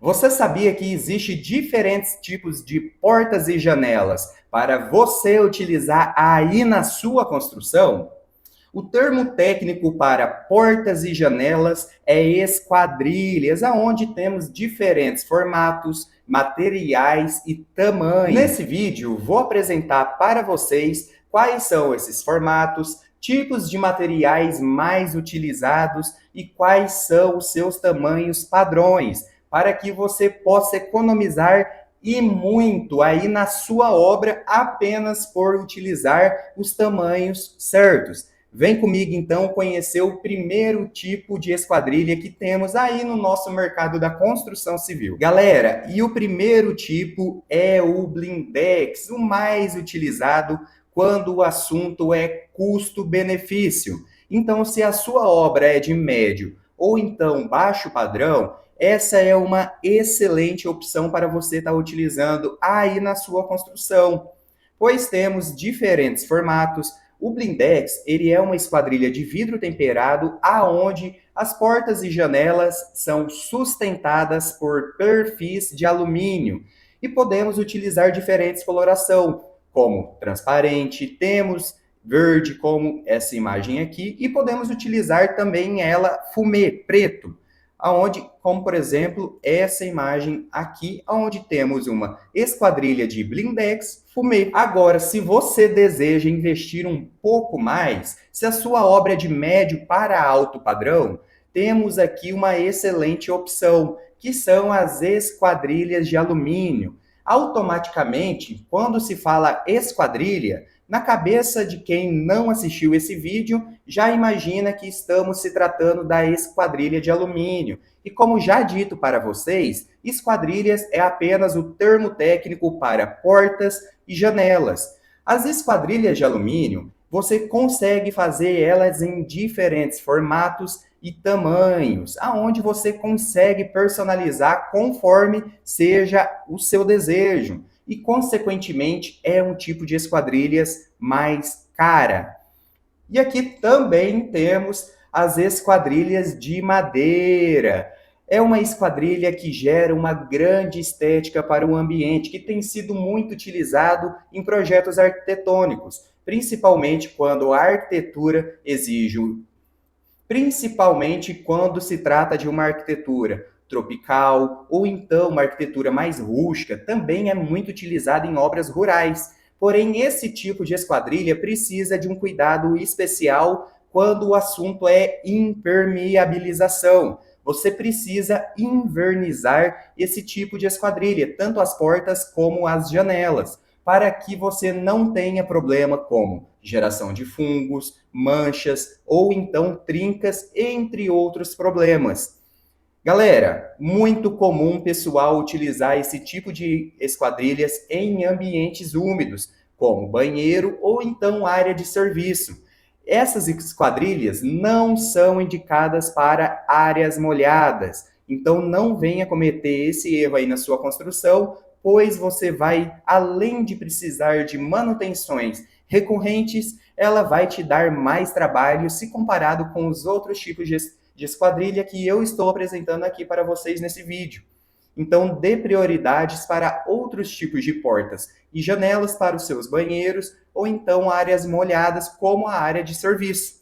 Você sabia que existe diferentes tipos de portas e janelas para você utilizar aí na sua construção? O termo técnico para portas e janelas é esquadrilhas, aonde temos diferentes formatos, materiais e tamanhos. Nesse vídeo, vou apresentar para vocês quais são esses formatos, tipos de materiais mais utilizados e quais são os seus tamanhos padrões, para que você possa economizar e muito aí na sua obra apenas por utilizar os tamanhos certos. Vem comigo então conhecer o primeiro tipo de esquadrilha que temos aí no nosso mercado da construção civil. Galera, e o primeiro tipo é o blindex, o mais utilizado quando o assunto é custo-benefício. Então, se a sua obra é de médio ou então baixo padrão, essa é uma excelente opção para você estar utilizando aí na sua construção, pois temos diferentes formatos. O blindex, ele é uma esquadrilha de vidro temperado aonde as portas e janelas são sustentadas por perfis de alumínio e podemos utilizar diferentes colorações, como transparente, temos verde, como essa imagem aqui, e podemos utilizar também ela fumê, preto, aonde, como por exemplo, essa imagem aqui, onde temos uma esquadrilha de blindex fumê. Agora, se você deseja investir um pouco mais, se a sua obra é de médio para alto padrão, temos aqui uma excelente opção, que são as esquadrilhas de alumínio. Automaticamente, quando se fala esquadrilha, na cabeça de quem não assistiu esse vídeo, já imagina que estamos se tratando da esquadrilha de alumínio. E como já dito para vocês, esquadrilhas é apenas o termo técnico para portas e janelas. As esquadrilhas de alumínio, você consegue fazer elas em diferentes formatos e tamanhos, aonde você consegue personalizar conforme seja o seu desejo. E, consequentemente, é um tipo de esquadrilhas mais cara. E aqui também temos as esquadrilhas de madeira. É uma esquadrilha que gera uma grande estética para o ambiente, que tem sido muito utilizado em projetos arquitetônicos, principalmente quando a arquitetura exige, principalmente quando se trata de uma arquitetura tropical ou então uma arquitetura mais rústica, também é muito utilizada em obras rurais. Porém, esse tipo de esquadrilha precisa de um cuidado especial quando o assunto é impermeabilização. Você precisa invernizar esse tipo de esquadrilha, tanto as portas como as janelas, para que você não tenha problema como geração de fungos, manchas ou então trincas, entre outros problemas. Galera, muito comum o pessoal utilizar esse tipo de esquadrilhas em ambientes úmidos, como banheiro ou então área de serviço. Essas esquadrilhas não são indicadas para áreas molhadas, então não venha cometer esse erro aí na sua construção, pois você vai, além de precisar de manutenções recorrentes, ela vai te dar mais trabalho se comparado com os outros tipos de esquadrilha que eu estou apresentando aqui para vocês nesse vídeo. Então, dê prioridades para outros tipos de portas e janelas para os seus banheiros ou então áreas molhadas, como a área de serviço.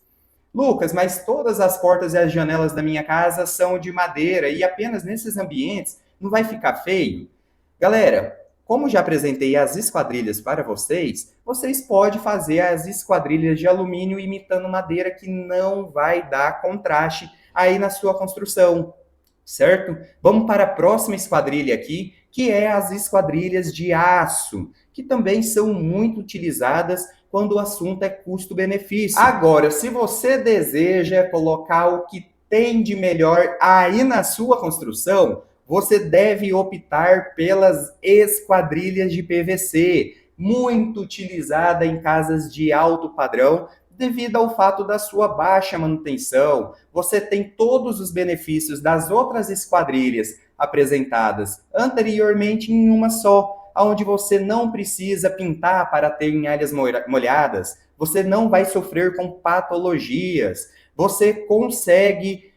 Lucas, mas todas as portas e as janelas da minha casa são de madeira e apenas nesses ambientes não vai ficar feio? Galera, como já apresentei as esquadrilhas para vocês, vocês podem fazer as esquadrilhas de alumínio imitando madeira, que não vai dar contraste aí na sua construção, certo? Vamos para a próxima esquadrilha aqui, que é as esquadrilhas de aço, que também são muito utilizadas quando o assunto é custo-benefício. Agora, se você deseja colocar o que tem de melhor aí na sua construção, você deve optar pelas esquadrilhas de PVC, muito utilizada em casas de alto padrão, devido ao fato da sua baixa manutenção. Você tem todos os benefícios das outras esquadrilhas apresentadas anteriormente em uma só, onde você não precisa pintar para ter em áreas molhadas, você não vai sofrer com patologias, você consegue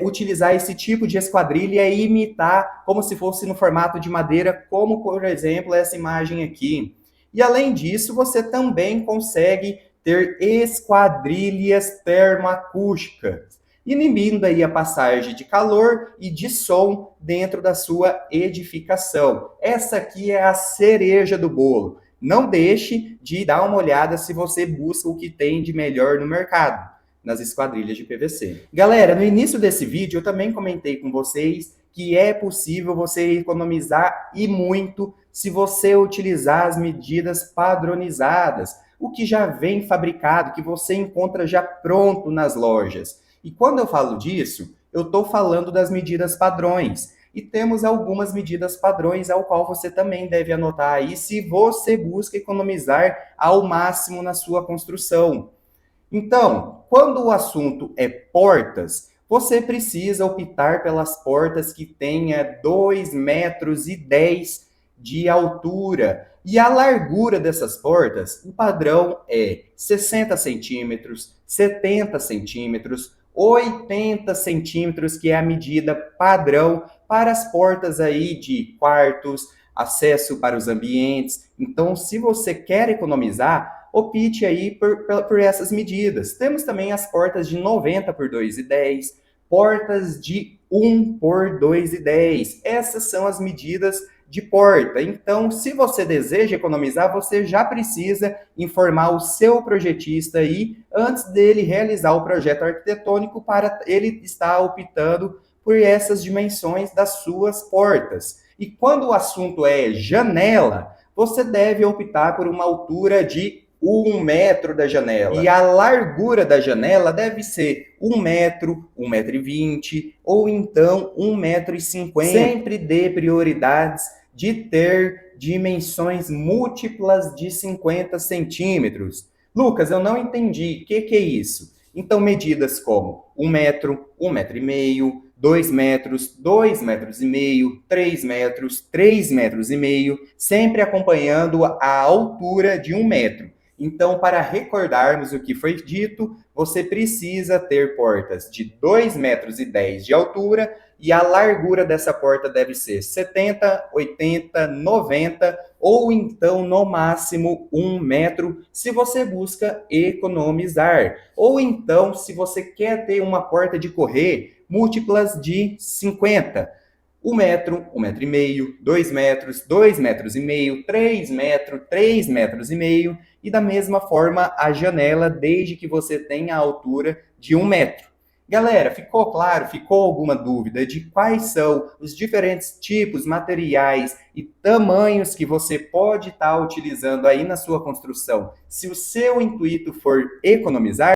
utilizar esse tipo de esquadrilha e imitar como se fosse no formato de madeira, como, por exemplo, essa imagem aqui. E, além disso, você também consegue ter esquadrilhas termoacústicas, inibindo aí a passagem de calor e de som dentro da sua edificação. Essa aqui é a cereja do bolo. Não deixe de dar uma olhada se você busca o que tem de melhor no mercado nas esquadrilhas de PVC. Galera, no início desse vídeo eu também comentei com vocês que é possível você economizar e muito se você utilizar as medidas padronizadas, o que já vem fabricado, que você encontra já pronto nas lojas. E quando eu falo disso, eu estou falando das medidas padrões. E temos algumas medidas padrões ao qual você também deve anotar aí se você busca economizar ao máximo na sua construção. Então, quando o assunto é portas, você precisa optar pelas portas que tenha 2,10 metros de altura. E a largura dessas portas, o padrão é 60 centímetros, 70 centímetros, 80 centímetros, que é a medida padrão para as portas aí de quartos, acesso para os ambientes. Então, se você quer economizar, opte aí por essas medidas. Temos também as portas de 90 por 2,10, portas de 1 por 2,10. Essas são as medidas de porta. Então, se você deseja economizar, você já precisa informar o seu projetista aí antes dele realizar o projeto arquitetônico para ele estar optando por essas dimensões das suas portas. E quando o assunto é janela, você deve optar por uma altura de 1 metro da janela. E a largura da janela deve ser 1 metro, 1,20 m, ou então 1,50 m. Sempre dê prioridades de ter dimensões múltiplas de 50 centímetros. Lucas, eu não entendi. O que é isso? Então, medidas como 1 metro, 1,5 m, 2 metros, 2,5 metros, 3 metros, 3,5 metros, sempre acompanhando a altura de 1 metro. Então, para recordarmos o que foi dito, você precisa ter portas de 2,10 metros de altura e a largura dessa porta deve ser 70, 80, 90 ou então, no máximo, 1 metro, se você busca economizar. Ou então, se você quer ter uma porta de correr, múltiplas de 50. 1 metro, 1,5 m, 2 metros, 2,5 metros, 3 metros, 3,5 metros, e da mesma forma a janela, desde que você tenha a altura de 1 metro. Galera, ficou claro? Ficou alguma dúvida de quais são os diferentes tipos, materiais e tamanhos que você pode estar utilizando aí na sua construção? Se o seu intuito for economizar,